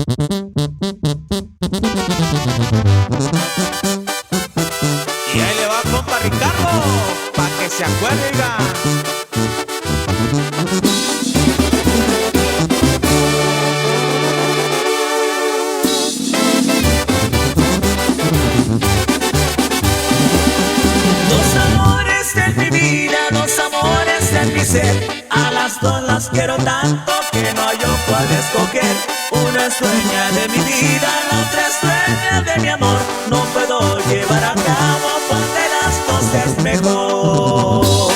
Y ahí le va compa Ricardo, pa' que se acuerde, oiga. Dos amores en mi vida, dos amores en mi ser. A las dos las quiero tanto que no hay cual escoger. Una es dueña de mi vida, la otra es dueña de mi amor. No puedo llevar a cabo, cuál de las dos es mejor.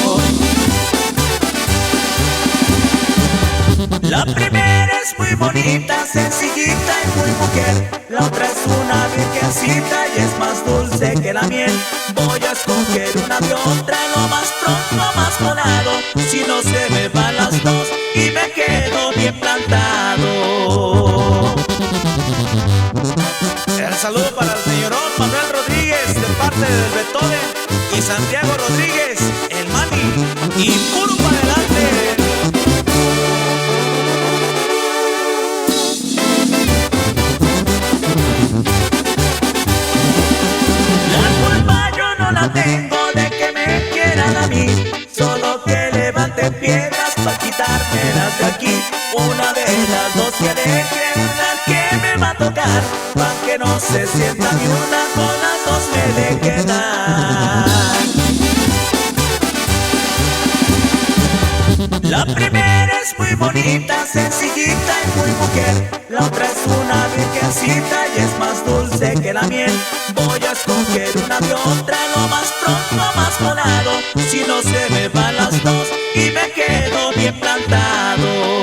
La primera es muy bonita, sencillita y muy mujer. La otra es una virgencita y es más dulce que la miel. Voy a escoger una de otra, lo más pronto, más volado. Si no se me van las dos y me quedo bien plantado. El saludo para el señorón Manuel Rodríguez de parte del Beethoven y Santiago Rodríguez, el Mani, y puro para adelante. Tengo de que me quieran a mí, solo que levanten piedras para quitármelas de aquí. Una de las dos que dejen, la que me va a tocar, pa' que no se sienta ni una, con las dos me deje dar. La primera es muy bonita, sencillita y muy mujer. La otra es una virgencita y es más dulce que la miel. Voy a escoger una de otra, lo más pronto, más volado. Si no se me van las dos y me quedo bien plantado.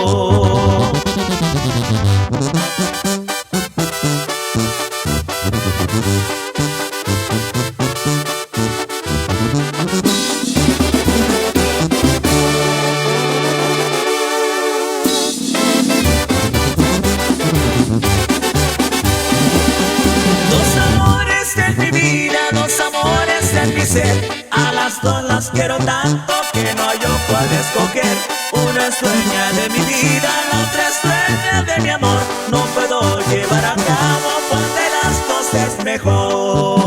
A las dos las quiero tanto que no hay cual escoger. Una es dueña de mi vida, la otra es dueña de mi amor. No puedo llevar a cabo, cuál de las dos es mejor.